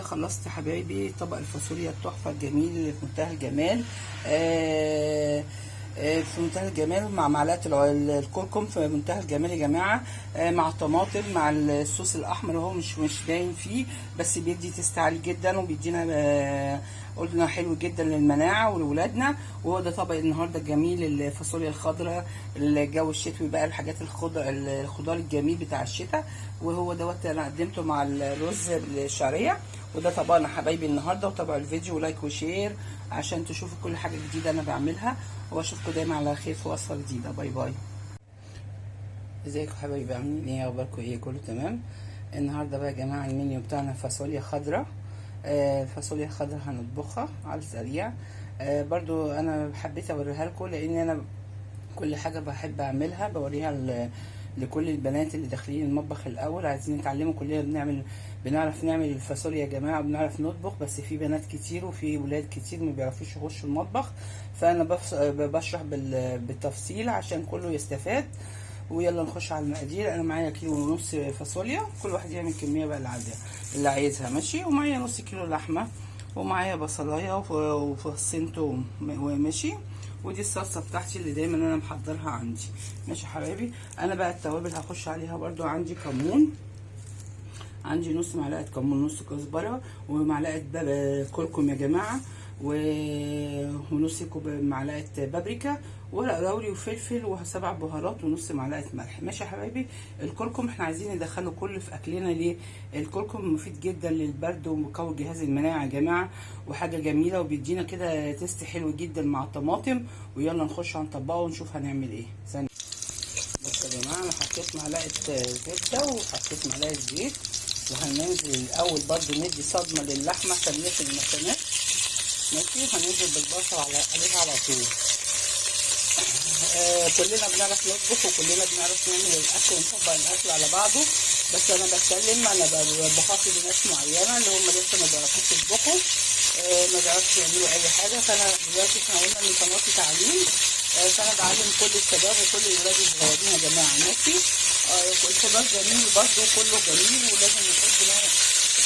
خلصت حبايبي طبق الفاصوليا التحفه الجميل اللي في منتهى الجمال. في منتهى الجمال مع معلقه الكركم في منتهى الجمال يا جماعه. مع الطماطم مع الصوص الاحمر، وهو مش باين فيه بس بيدي تيست عالي جدا، وبيدينا قلنا حلو جدا للمناعه ولولادنا. وهو ده طبق النهارده الجميل، الفاصوليا الخضراء، الجو الشتوي بقى، الحاجات الخضار الجميل بتاع الشتاء. وهو دوت انا قدمته مع الرز بالشعريه. وده طبقنا حبايبي النهارده، وتابعوا الفيديو ولايك وشير عشان تشوفوا كل حاجه جديده انا بعملها. واشوفكم دايما على خير في وصفه جديده. باي باي. ازيكم حبايبي، عاملين ايه؟ اخباركم ايه؟ كله تمام. النهارده بقى يا جماعه المنيو بتاعنا فاصوليا خضراء. فاصوليا خضراء هنطبخها على السريع. برضو انا حبيت اوريها لكم، لان انا كل حاجه بحب اعملها بوريها لكل البنات اللي داخلين المطبخ الاول، عايزين يتعلموا. كلنا بنعرف نعمل الفاصوليا يا جماعه، وبنعرف نطبخ، بس في بنات كتير وفي ولاد كتير ما بيعرفوش يخشوا المطبخ. فانا بشرح بالتفصيل عشان كله يستفاد. ويلا نخش على المقادير. انا معايا 1.5 كيلو فاصوليا، كل واحد يعمل كميه بقى اللي عايزها، ماشي. ومعايا نص كيلو لحمه، ومعايا بصلايه وفصين توم، ماشي. ودي الصلصه بتاعتي اللي دايما انا محضرها عندي، ماشي حبايبي. انا بقى التوابل هخش عليها برضو. عندي كمون، عندي نص معلقه كمون، نص كزبره، ومعلقه كركم يا جماعه، ونص معلقه بابريكا، ورق لوري وفلفل، وسبع بهارات، ونص معلقه ملح، ماشي يا حبايبي. الكركم احنا عايزين ندخله كله في اكلنا. ليه؟ الكركم مفيد جدا للبرد ومقوي جهاز المناعه يا جماعه، وحاجه جميله، وبيدينا كده تيست حلو جدا مع الطماطم. ويلا نخش هنطبقه ونشوف هنعمل ايه. ثانيه بصوا يا جماعه، انا حطيت معلقه زبده وحطيت معلقه زيت، وهننزل الاول برضو ندي صدمه للحمه عشان نقفل المكانات، ماشي. وهننزل بالبصل عليها على طول. كلنا بنعرف نطبخ، وكلنا بنعرف نعمل الاكل ونطبق الاكل على بعضه، بس انا بتكلم، انا بخاطب ناس معينه اللي هم لسه ما بيعرفوش يطبخوا، ما بيعرفوش يعملوا اي حاجه. فانا دلوقتي احنا قلنا ان قناتي تعليم، فانا بعلم كل الشباب وكل الولاد الصغيرين يا جماعه، ماشي. الخضار جميل برضه، كله جميل، ولازم نحب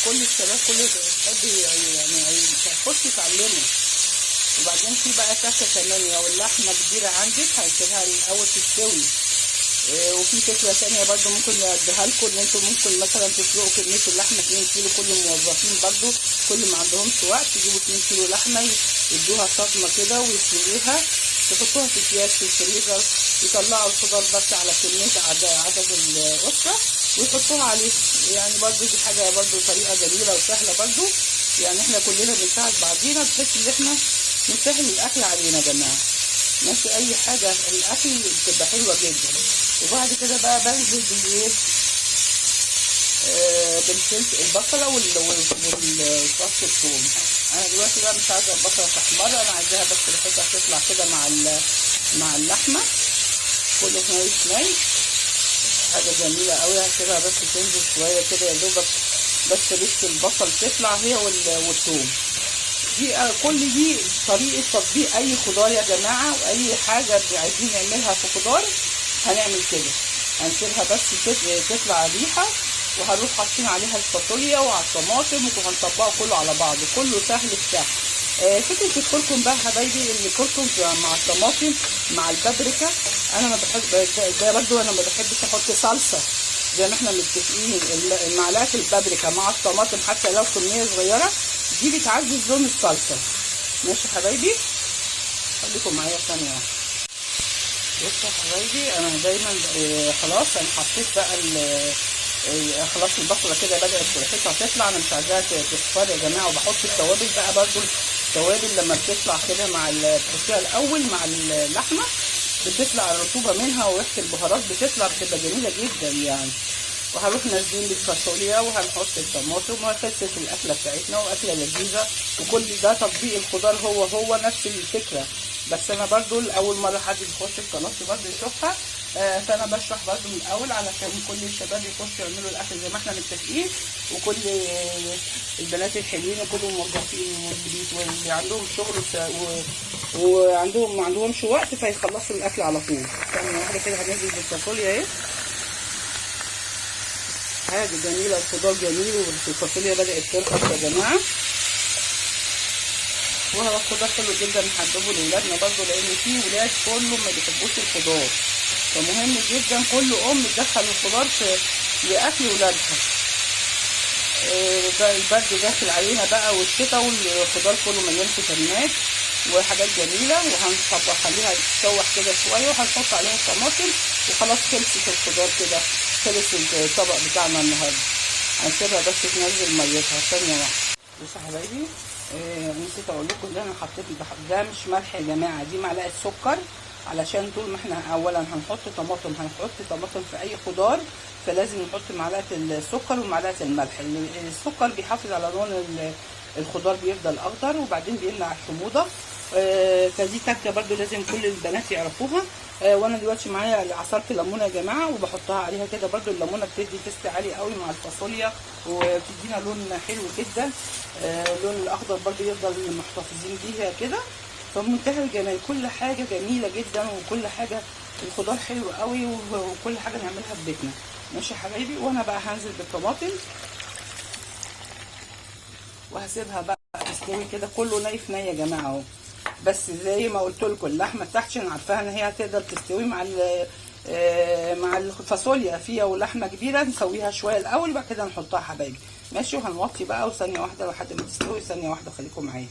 كل الشباب كله يحب يعني يخش يتعلموا. وبعدين في بقى تكه كمان، لو اللحمه كبيره عندك هنسيبها الاول تستوي. وفي فكره ثانيه برضو ممكن اديها لكم، ان انتم ممكن مثلا تسلقوا كميه اللحمه 2 كيلو. كل الموظفين برضو كل ما عندهمش وقت يجيبوا 2 كيلو لحمه، يدوها صدمه كده ويسلقوها، تحطوها في اكياس في الفريزر، يطلعوا الخضار بس على كميه عدد الاسره ويحطوها عليه. يعني برضو دي حاجه برضو طريقه جميله وسهله برضو، يعني احنا كلنا بنساعد بعضينا بحيث ان احنا نسهل الاكل علينا يا جماعه، ماشي. اي حاجه الاكل بتبقى حلوه جدا. وبعد كده بقى بنزل بالايه، بالفلفل، البصله والفص الثوم. انا دلوقتي بقى مش عايزه البصله تحمر، انا عايزاها بس ريحتها تطلع كده مع اللحمه، كله ني. حاجه جميله قوي. هسيبها بس تنزل شويه كده يا دوبك، بس ريحه البصل تطلع هي والثوم. دي دي طريقه تطبيق اي خضار يا جماعه، واي حاجه عايزين نعملها في خضار هنعمل كده. هنسيبها بس تطلع ريحه، وهنروح حاطين عليها الفاصوليا وعلى الطماطم، وهنطبقه كله على بعضه، كله سهل في سهل. فكره الكركم بقى حبايبي، ان الكركم مع الطماطم مع البابريكا، انا ما بحب ده برده، انا ما بحبش احط صلصه زي ما احنا متفقين. معلقه البابريكا مع الطماطم حتى لو كميه صغيره دي بتعزز لون الصلصه، ماشي حبايبي. خليكم معايا ثانيه واحده. بصوا يا حبايبي، انا دايما خلاص انا حطيت بقى خلاص البصله كده بدات ريحتها تطلع، انا مش عايزاها تصفر يا جماعه. وبحط التوابل بقى برضو، التوابل لما بتطلع كده بتحطيها الاول مع اللحمه، بتطلع الرطوبه منها وريحه البهارات بتبقى جميله جدا يعني. وهنروح نازلين بالفاصوليا، وهنحط الطماطم، وهنخفف الاكله بتاعتنا، واكله لذيذه. وكل ده تطبيق الخضار هو نفس الفكره، بس انا برضو لاول مره حد يخش القناه برضو يشوفها. فانا بشرح برضو من الاول علشان كل الشباب يخشوا يعملوا الاكل زي ما احنا متفقين، وكل البنات الحلوين وكل الموظفين واللي عندهم شغل وعندهم ما عندهمش وقت فيخلصوا الاكل على طول. ثانيه واحده كده هننزل بالفاصوليا اهي. حاجه جميله، الخضار جميل والفاصوليا بدات ترقص يا جماعه. وهو الخضار حلو جدا نحببه لاولادنا برضه، لان في ولاد كلهم ما بيحبوش الخضار، فمهم جدا كل ام تدخل الخضار في اكل ولادها. البرد داخل علينا بقى والشتاء، والخضار كله مليان فيتامينات وحاجات جميله. وهنخليها تتشوح كده شويه وهنحط عليها طماطم وخلاص. خلصت الخضار كده، خلص الطبق بتاعنا النهارده. هنسيبها بس تنزل ميتها ثانيه واحده. بصوا يا حبايبي، نسيت اقول لكم ده انا حطيت ده مش ملح يا جماعه، دي معلقه سكر، علشان طول ما احنا اولا هنحط طماطم في اي خضار، فلازم نحط معلقه السكر ومعلقه الملح. السكر بيحافظ على لون الخضار، بيفضل اخضر، وبعدين بيمنع الحموضه. فدي تكه برده لازم كل البنات يعرفوها. وانا دلوقتي معايا عصاره ليمونه يا جماعه، وبحطها عليها كده برده. الليمونه بتدي تيست عالي قوي مع الفاصوليا، وبتدينا لون حلو جدا. اللون الاخضر برده يفضل محتفظين بيها كده. فمنتهى الجمال، كل حاجه جميله جدا، وكل حاجه الخضار حلو قوي، وكل حاجه نعملها في بيتنا. ماشي يا حبايبي. وانا بقى هنزل بالطماطم وهسيبها بقى تستوي كده. كله نايف ني يا جماعه اهو. بس زي ما قلت لكم اللحمه بتاعتي انا عارفاها ان هي هتقدر تستوي مع الفاصوليا فيها، ولحمه كبيره نسويها شويه الاول وبعد كده نحطها حبايبي. ماشي. وهنوطي بقى وثانيه واحده لحد ما تستوي. ثانيه واحده خليكم معايا.